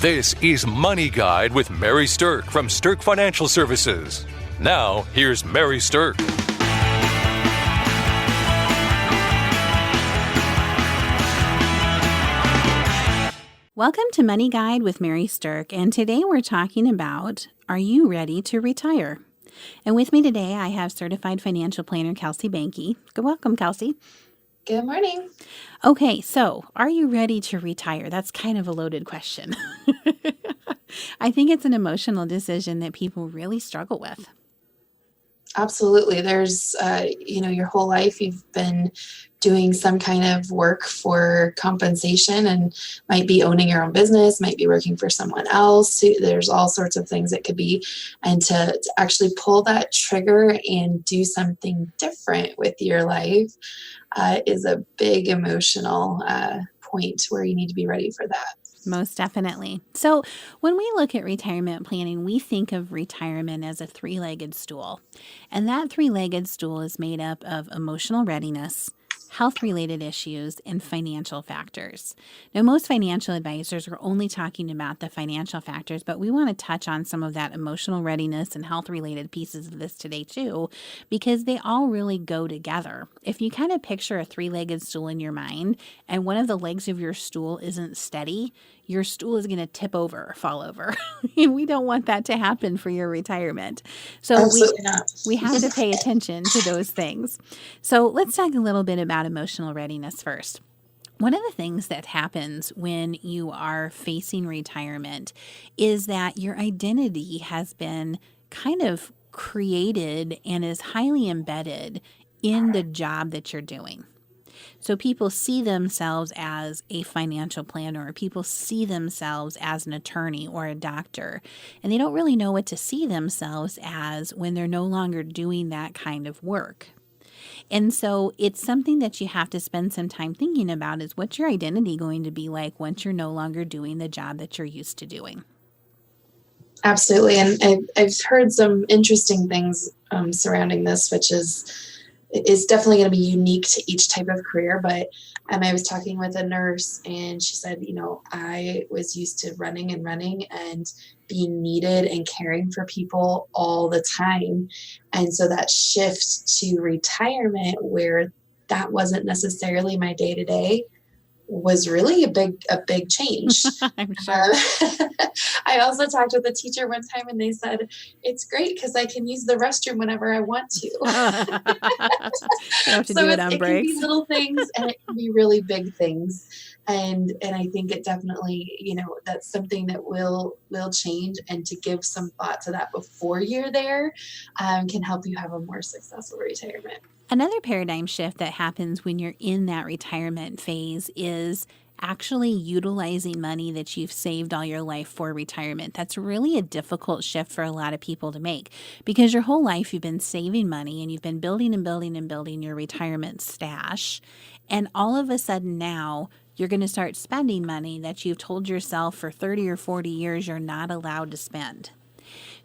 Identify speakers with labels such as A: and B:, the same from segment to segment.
A: This is Money Guide with Mary Sterk from Sterk Financial Services. Now, here's Mary Sterk.
B: Welcome to Money Guide with Mary Sterk, and today we're talking about, are you ready to retire? And with me today, I have certified financial planner Kelsey Bankey. Welcome, Kelsey.
C: Good morning.
B: Okay, so are you ready to retire? That's kind of a loaded question. I think it's an emotional decision that people really struggle with.
C: Absolutely. There's, your whole life you've been doing some kind of work for compensation and might be owning your own business, might be working for someone else. There's all sorts of things it could be. And to actually pull that trigger and do something different with your life is a big emotional point where you need to be ready for that.
B: Most definitely. So when we look at retirement planning, we think of retirement as a three-legged stool. And that three-legged stool is made up of emotional readiness, health-related issues, and financial factors. Now, most financial advisors are only talking about the financial factors, but we want to touch on some of that emotional readiness and health-related pieces of this today too, because they all really go together. If you kind of picture a three-legged stool in your mind, and one of the legs of your stool isn't steady, your stool is going to tip over or fall over. And we don't want that to happen for your retirement. So we have to pay attention to those things. So let's talk a little bit about emotional readiness first. One of the things that happens when you are facing retirement is that your identity has been kind of created and is highly embedded in the job that you're doing. So people see themselves as a financial planner, or people see themselves as an attorney or a doctor, and they don't really know what to see themselves as when they're no longer doing that kind of work. And so it's something that you have to spend some time thinking about, is what's your identity going to be like once you're no longer doing the job that you're used to doing?
C: Absolutely. And I've heard some interesting things surrounding this, which is definitely going to be unique to each type of career. But I was talking with a nurse, and she said, I was used to running and being needed and caring for people all the time. And so that shift to retirement, where that wasn't necessarily my day-to-day, was really a big change.
B: I'm sure.
C: I also talked with a teacher one time, and they said, it's great because I can use the restroom whenever I want to.
B: You have to do it on breaks.
C: It can be little things, and it can be really big things. And I think it definitely, that's something that will change, and to give some thought to that before you're there can help you have a more successful retirement.
B: Another paradigm shift that happens when you're in that retirement phase is actually utilizing money that you've saved all your life for retirement. That's really a difficult shift for a lot of people to make, because your whole life you've been saving money and you've been building and building and building your retirement stash. And all of a sudden now you're going to start spending money that you've told yourself for 30 or 40 years you're not allowed to spend.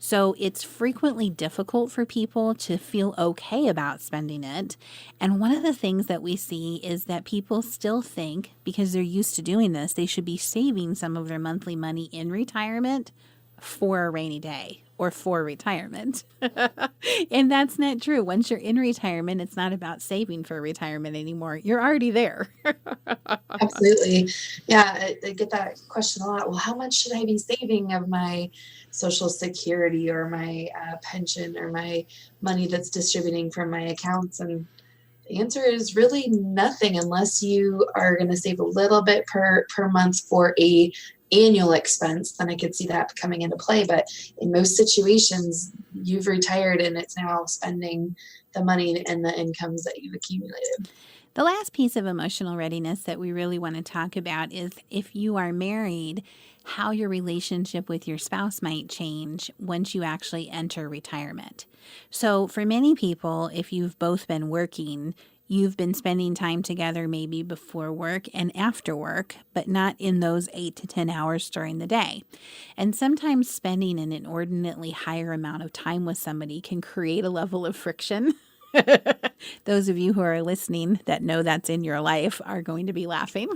B: So it's frequently difficult for people to feel okay about spending it. And one of the things that we see is that people still think, because they're used to doing this, they should be saving some of their monthly money in retirement for a rainy day or for retirement. And that's not true. Once you're in retirement, it's not about saving for retirement anymore. You're already there.
C: Absolutely. Yeah, I get that question a lot. Well, how much should I be saving of my Social Security or my pension or my money that's distributing from my accounts? And the answer is really nothing, unless you are going to save a little bit per month for a annual expense. Then I could see that coming into play. But in most situations, you've retired and it's now spending the money and the incomes that you've accumulated.
B: The last piece of emotional readiness that we really want to talk about is, if you are married, how your relationship with your spouse might change once you actually enter retirement. So for many people, if you've both been working, you've been spending time together maybe before work and after work, but not in those 8 to 10 hours during the day. And sometimes spending an inordinately higher amount of time with somebody can create a level of friction Those of you who are listening that know that's in your life are going to be laughing.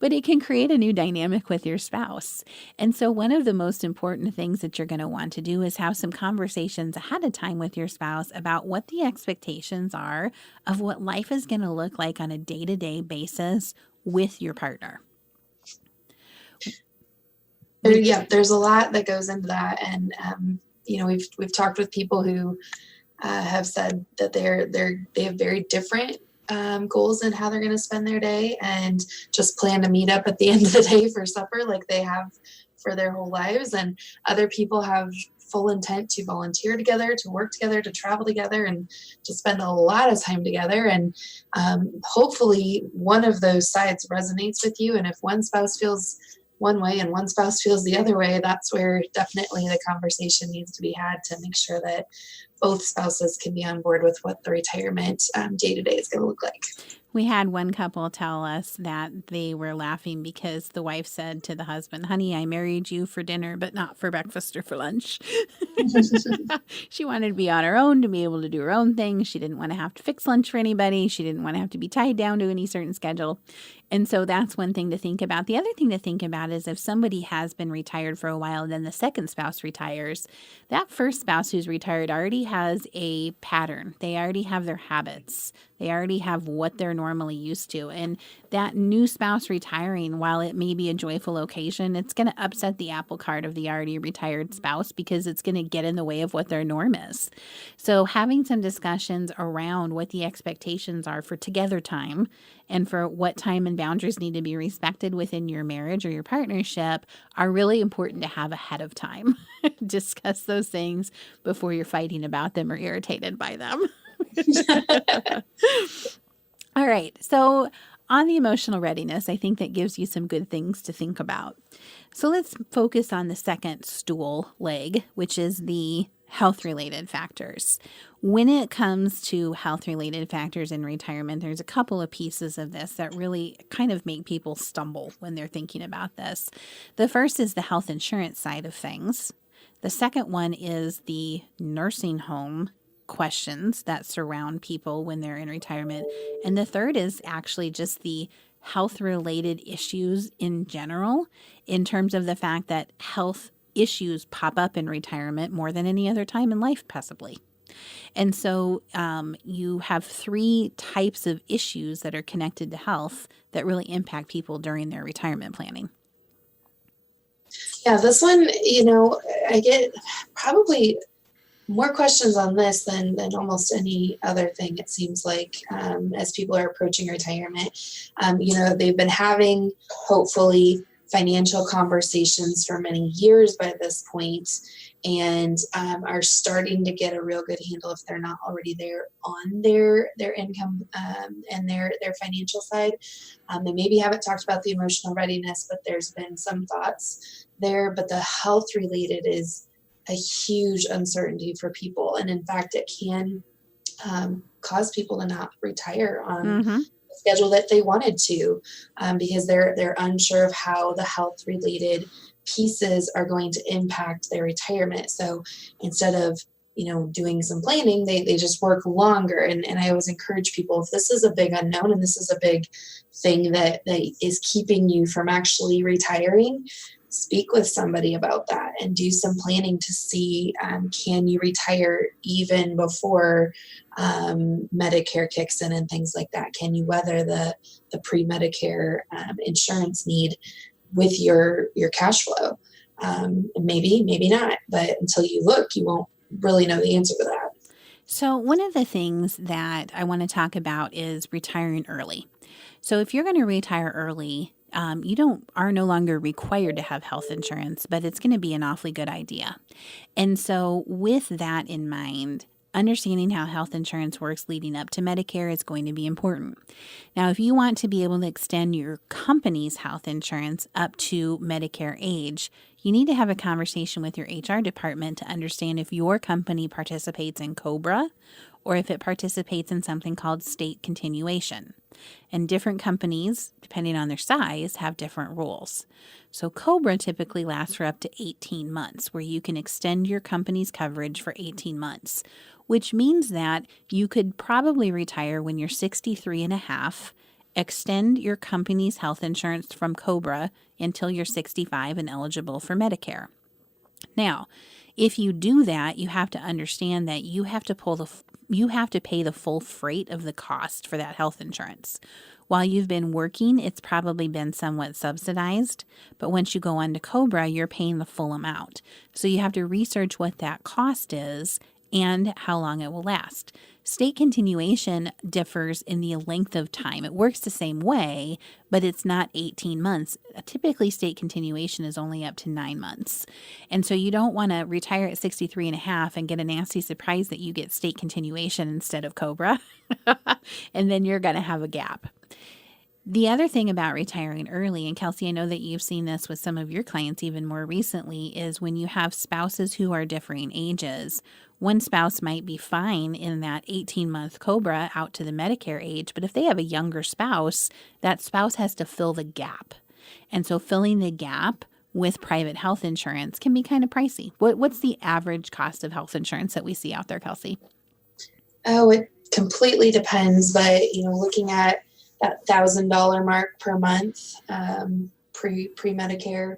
B: But it can create a new dynamic with your spouse. And so one of the most important things that you're going to want to do is have some conversations ahead of time with your spouse about what the expectations are of what life is going to look like on a day-to-day basis with your partner.
C: There's a lot that goes into that. And, we've talked with people who have said that they have very different goals in how they're going to spend their day, and just plan to meet up at the end of the day for supper like they have for their whole lives. And other people have full intent to volunteer together, to work together, to travel together, and to spend a lot of time together. And hopefully one of those sides resonates with you. And if one spouse feels one way and one spouse feels the other way, that's where definitely the conversation needs to be had to make sure that both spouses can be on board with what the retirement day-to-day is going to look like.
B: We had one couple tell us that they were laughing because the wife said to the husband, "Honey, I married you for dinner, but not for breakfast or for lunch." She wanted to be on her own, to be able to do her own thing. She didn't want to have to fix lunch for anybody. She didn't want to have to be tied down to any certain schedule. And so that's one thing to think about. The other thing to think about is if somebody has been retired for a while and then the second spouse retires, that first spouse who's retired already has a pattern. They already have their habits. They already have what they're normally used to. And that new spouse retiring, while it may be a joyful occasion, it's going to upset the apple cart of the already retired spouse because it's going to get in the way of what their norm is. So having some discussions around what the expectations are for together time and for what time and boundaries need to be respected within your marriage or your partnership are really important to have ahead of time. Discuss those things before you're fighting about them or irritated by them. All right. So on the emotional readiness, I think that gives you some good things to think about. So let's focus on the second stool leg, which is the health-related factors. When it comes to health-related factors in retirement, there's a couple of pieces of this that really kind of make people stumble when they're thinking about this. The first is the health insurance side of things. The second one is the nursing home questions that surround people when they're in retirement. And the third is actually just the health-related issues in general, in terms of the fact that health issues pop up in retirement more than any other time in life, possibly. And so you have three types of issues that are connected to health that really impact people during their retirement planning.
C: Yeah, this one, I get probably more questions on this than almost any other thing, it seems like, as people are approaching retirement. They've been having, hopefully, financial conversations for many years by this point, and are starting to get a real good handle, if they're not already there, on their income and their financial side. They maybe haven't talked about the emotional readiness, but there's been some thoughts there. But the health related is a huge uncertainty for people. And in fact, it can cause people to not retire on the schedule that they wanted to, because they're unsure of how the health related pieces are going to impact their retirement. So instead of, doing some planning, they just work longer. And I always encourage people, if this is a big unknown and this is a big thing that is keeping you from actually retiring, speak with somebody about that and do some planning to see, can you retire even before Medicare kicks in and things like that? Can you weather the pre-Medicare insurance need with your cash flow? Maybe not, but until you look, you won't really know the answer to that.
B: So one of the things that I want to talk about is retiring early. So if you're going to retire early, you are no longer required to have health insurance, but it's going to be an awfully good idea. And so with that in mind, understanding how health insurance works leading up to Medicare is going to be important. Now, if you want to be able to extend your company's health insurance up to Medicare age, you need to have a conversation with your HR department to understand if your company participates in COBRA or if it participates in something called state continuation. And different companies, depending on their size, have different rules. So COBRA typically lasts for up to 18 months, where you can extend your company's coverage for 18 months, which means that you could probably retire when you're 63 and a half, extend your company's health insurance from COBRA until you're 65 and eligible for Medicare. Now, if you do that, you have to understand that you have to pay the full freight of the cost for that health insurance. While you've been working, it's probably been somewhat subsidized, but once you go on to COBRA, you're paying the full amount. So you have to research what that cost is and how long it will last. State continuation differs in the length of time. It works the same way, but it's not 18 months. Typically, state continuation is only up to 9 months. And so you don't want to retire at 63 and a half and get a nasty surprise that you get state continuation instead of COBRA, and then you're going to have a gap. The other thing about retiring early, and Kelsey, I know that you've seen this with some of your clients even more recently, is when you have spouses who are differing ages. One spouse might be fine in that 18-month COBRA out to the Medicare age, but if they have a younger spouse, that spouse has to fill the gap. And so filling the gap with private health insurance can be kind of pricey. What's the average cost of health insurance that we see out there, Kelsey?
C: Oh, it completely depends, but looking at that $1,000 mark per month, pre-Medicare,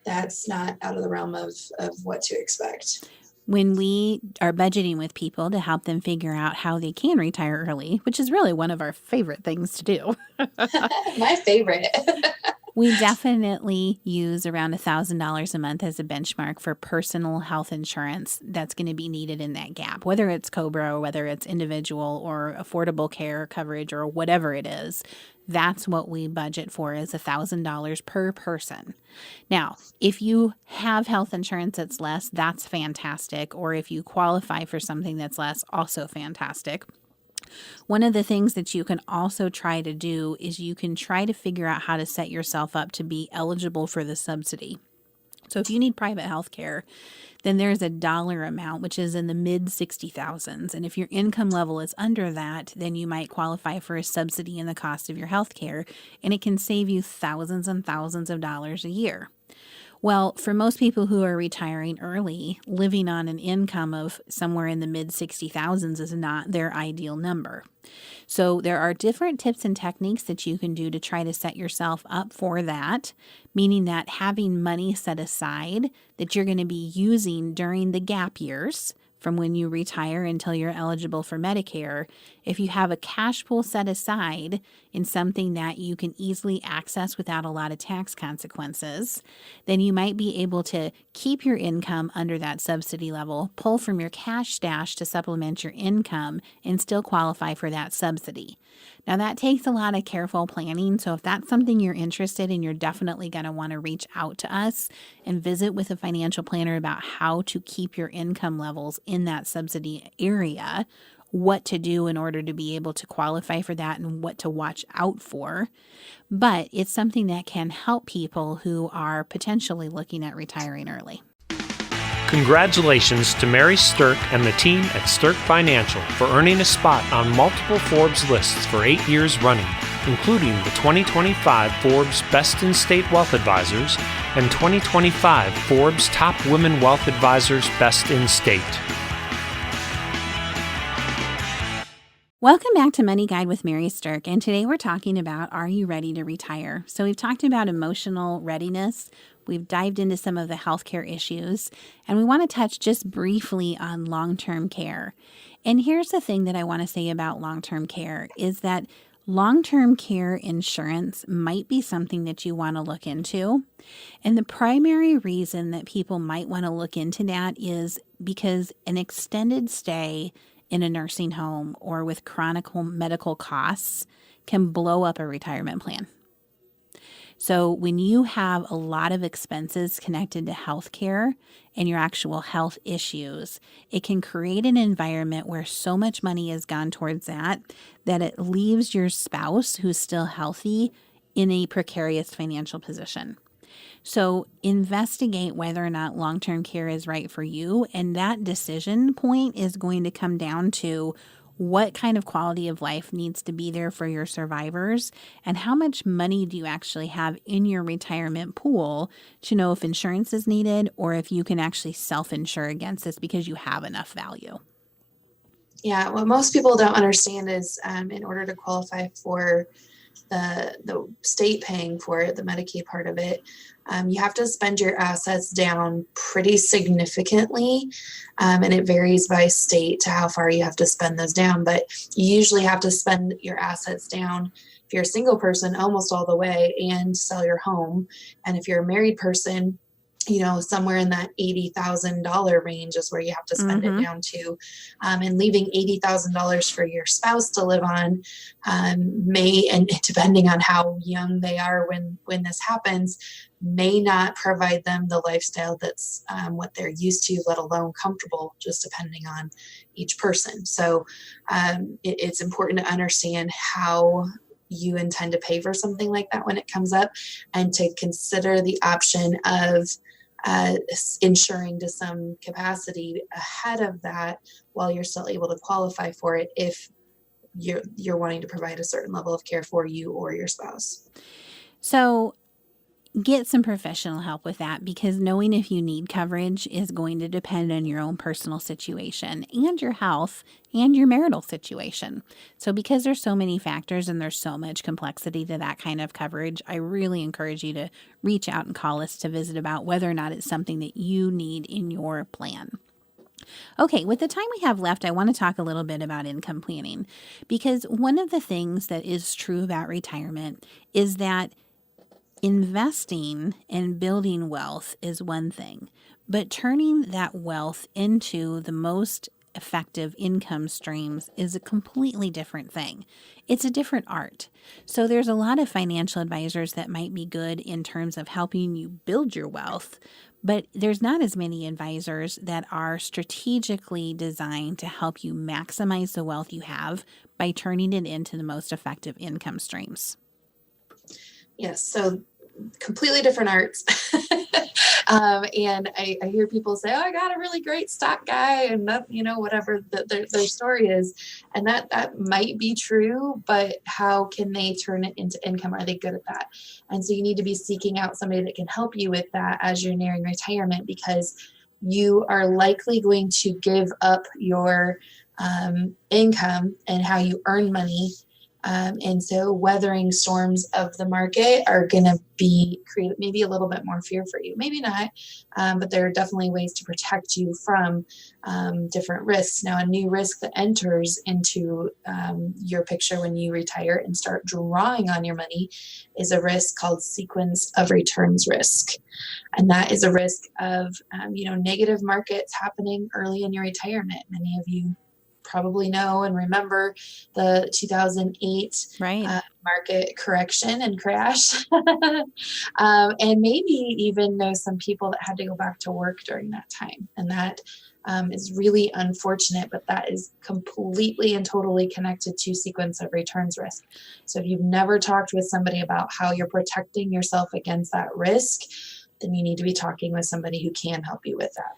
C: that's not out of the realm of what to expect.
B: When we are budgeting with people to help them figure out how they can retire early, which is really one of our favorite things to do.
C: My favorite.
B: We definitely use around $1,000 a month as a benchmark for personal health insurance that's going to be needed in that gap, whether it's COBRA or whether it's individual or affordable care coverage or whatever it is. That's what we budget for, is $1,000 per person. Now, if you have health insurance that's less, that's fantastic. Or if you qualify for something that's less, also fantastic. One of the things that you can also try to do is you can try to figure out how to set yourself up to be eligible for the subsidy. So if you need private health care, then there's a dollar amount, which is in the mid 60,000s. And if your income level is under that, then you might qualify for a subsidy in the cost of your health care, and it can save you thousands and thousands of dollars a year. Well, for most people who are retiring early, living on an income of somewhere in the mid 60,000s is not their ideal number. So there are different tips and techniques that you can do to try to set yourself up for that, meaning that having money set aside that you're going to be using during the gap years from when you retire until you're eligible for Medicare. If you have a cash pool set aside in something that you can easily access without a lot of tax consequences, then you might be able to keep your income under that subsidy level, pull from your cash stash to supplement your income, and still qualify for that subsidy. Now, that takes a lot of careful planning, so if that's something you're interested in, you're definitely going to want to reach out to us and visit with a financial planner about how to keep your income levels in that subsidy area, what to do in order to be able to qualify for that, and what to watch out for. But it's something that can help people who are potentially looking at retiring early.
D: Congratulations to Mary Sterk and the team at Sterk Financial for earning a spot on multiple Forbes lists for 8 years running, including the 2025 Forbes Best in State Wealth Advisors and 2025 Forbes Top Women Wealth Advisors Best in State.
B: Welcome back to Money Guide with Mary Sterk, and today we're talking about, are you ready to retire? So we've talked about emotional readiness. We've dived into some of the healthcare issues, and we want to touch just briefly on long-term care. And here's the thing that I want to say about long-term care is that long-term care insurance might be something that you want to look into. And the primary reason that people might want to look into that is because an extended stay in a nursing home or with chronic medical costs can blow up a retirement plan. So when you have a lot of expenses connected to healthcare and your actual health issues, it can create an environment where so much money has gone towards that it leaves your spouse who's still healthy in a precarious financial position. So investigate whether or not long-term care is right for you. And that decision point is going to come down to what kind of quality of life needs to be there for your survivors, and how much money do you actually have in your retirement pool to know if insurance is needed or if you can actually self-insure against this because you have enough value.
C: Yeah, what most people don't understand is in order to qualify for the state paying for it, the Medicaid part of it, you have to spend your assets down pretty significantly. And it varies by state to how far you have to spend those down. But you usually have to spend your assets down, if you're a single person, almost all the way, and sell your home. And if you're a married person, somewhere in that $80,000 range is where you have to spend it down to. And leaving $80,000 for your spouse to live on and depending on how young they are when this happens, may not provide them the lifestyle that's what they're used to, let alone comfortable, just depending on each person. So it's important to understand how you intend to pay for something like that when it comes up, and to consider the option of insuring to some capacity ahead of that while you're still able to qualify for it if you're wanting to provide a certain level of care for you or your spouse.
B: So get some professional help with that, because knowing if you need coverage is going to depend on your own personal situation and your health and your marital situation. So because there's so many factors and there's so much complexity to that kind of coverage, I really encourage you to reach out and call us to visit about whether or not it's something that you need in your plan. Okay, with the time we have left, I want to talk a little bit about income planning, because one of the things that is true about retirement is that investing and building wealth is one thing, but turning that wealth into the most effective income streams is a completely different thing. It's a different art. So there's a lot of financial advisors that might be good in terms of helping you build your wealth, but there's not as many advisors that are strategically designed to help you maximize the wealth you have by turning it into the most effective income streams.
C: Yes, so completely different arts. And I hear people say, oh, I got a really great stock guy, and that, whatever their story is. And that might be true, but how can they turn it into income? Are they good at that? And so you need to be seeking out somebody that can help you with that as you're nearing retirement, because you are likely going to give up your income and how you earn money. And so weathering storms of the market are going to create maybe a little bit more fear for you. Maybe not, but there are definitely ways to protect you from different risks. Now, a new risk that enters into your picture when you retire and start drawing on your money is a risk called sequence of returns risk. And that is a risk of, negative markets happening early in your retirement. Many of you probably know and remember the 2008 market correction and crash. And maybe even know some people that had to go back to work during that time. And that is really unfortunate, but that is completely and totally connected to sequence of returns risk. So if you've never talked with somebody about how you're protecting yourself against that risk, then you need to be talking with somebody who can help you with that.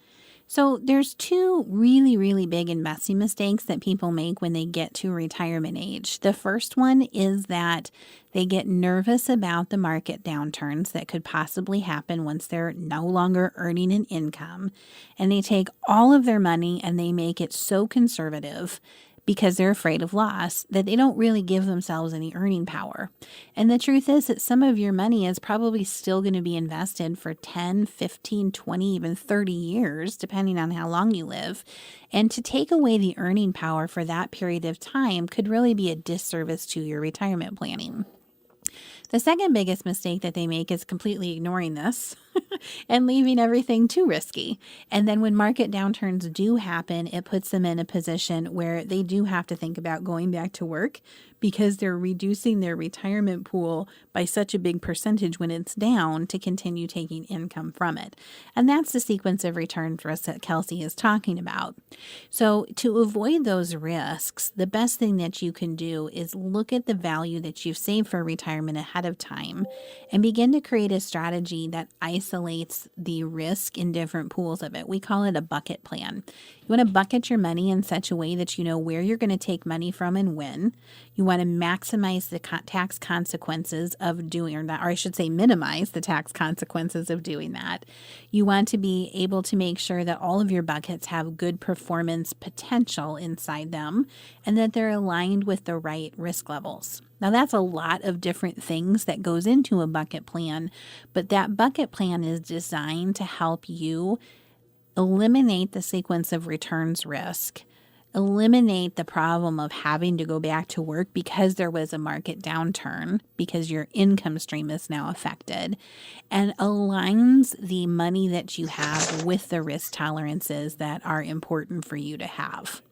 B: So there's two really, really big and messy mistakes that people make when they get to retirement age. The first one is that they get nervous about the market downturns that could possibly happen once they're no longer earning an income. And they take all of their money and they make it so conservative because they're afraid of loss that they don't really give themselves any earning power. And the truth is that some of your money is probably still going to be invested for 10, 15, 20, even 30 years, depending on how long you live. And to take away the earning power for that period of time could really be a disservice to your retirement planning. The second biggest mistake that they make is completely ignoring this. and leaving everything too risky. And then when market downturns do happen, it puts them in a position where they do have to think about going back to work because they're reducing their retirement pool by such a big percentage when it's down to continue taking income from it. And that's the sequence of returns risk that Kelsey is talking about. So to avoid those risks, the best thing that you can do is look at the value that you've saved for retirement ahead of time and begin to create a strategy that isolates the risk in different pools of it. We call it a bucket plan. You want to bucket your money in such a way that you know where you're going to take money from and when. You want to maximize the tax consequences of doing that, or I should say minimize the tax consequences of doing that. You want to be able to make sure that all of your buckets have good performance potential inside them and that they're aligned with the right risk levels. Now, that's a lot of different things that goes into a bucket plan, but that bucket plan is designed to help you eliminate the sequence of returns risk, eliminate the problem of having to go back to work because there was a market downturn, because your income stream is now affected, and aligns the money that you have with the risk tolerances that are important for you to have.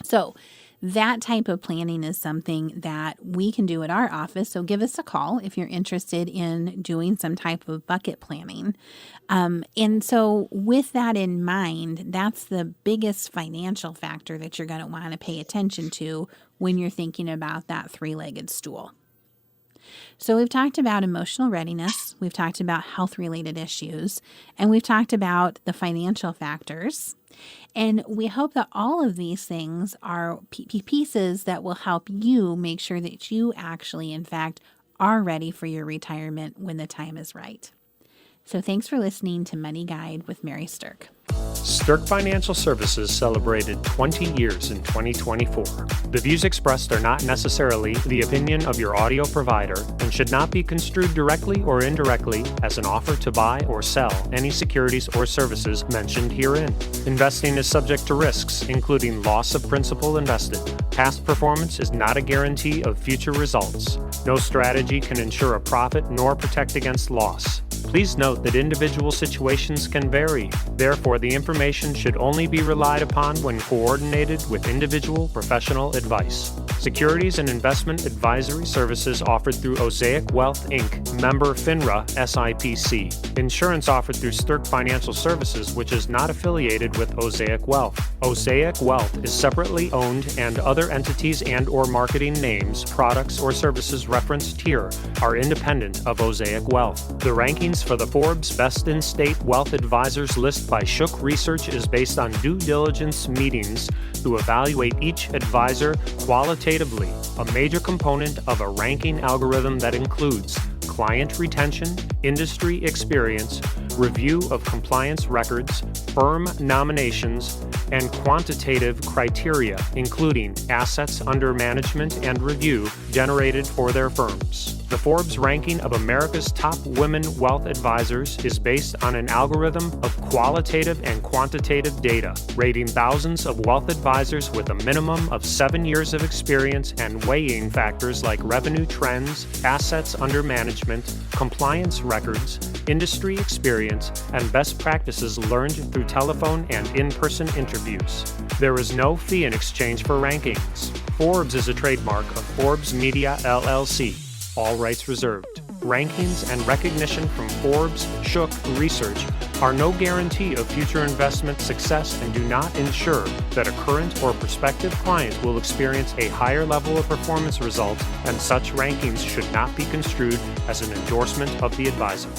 B: So that type of planning is something that we can do at our office. So give us a call if you're interested in doing some type of bucket planning. And so with that in mind, that's the biggest financial factor that you're going to want to pay attention to when you're thinking about that three-legged stool. So we've talked about emotional readiness, we've talked about health-related issues, and we've talked about the financial factors. And we hope that all of these things are pieces that will help you make sure that you actually, in fact, are ready for your retirement when the time is right. So thanks for listening to Money Guide with Mary Sterk.
D: Sterk Financial Services celebrated 20 years in 2024. The views expressed are not necessarily the opinion of your audio provider and should not be construed directly or indirectly as an offer to buy or sell any securities or services mentioned herein. Investing is subject to risks, including loss of principal invested. Past performance is not a guarantee of future results. No strategy can ensure a profit nor protect against loss. Please note that individual situations can vary. Therefore, the information should only be relied upon when coordinated with individual professional advice. Securities and investment advisory services offered through Osaic Wealth, Inc., member FINRA, SIPC. Insurance offered through Sterk Financial Services, which is not affiliated with Osaic Wealth. Osaic Wealth is separately owned, and other entities and/or marketing names, products, or services referenced here are independent of Osaic Wealth. The rankings for the Forbes Best in State Wealth Advisors list by Shook Research is based on due diligence meetings to evaluate each advisor qualitatively, a major component of a ranking algorithm that includes client retention, industry experience, review of compliance records, firm nominations, and quantitative criteria, including assets under management and review generated for their firms. The Forbes ranking of America's top women wealth advisors is based on an algorithm of qualitative and quantitative data, rating thousands of wealth advisors with a minimum of 7 years of experience and weighing factors like revenue trends, assets under management, compliance records, industry experience, and best practices learned through telephone and in-person interviews. There is no fee in exchange for rankings. Forbes is a trademark of Forbes Media LLC. All rights reserved. Rankings and recognition from Forbes Shook Research are no guarantee of future investment success and do not ensure that a current or prospective client will experience a higher level of performance results, and such rankings should not be construed as an endorsement of the advisor.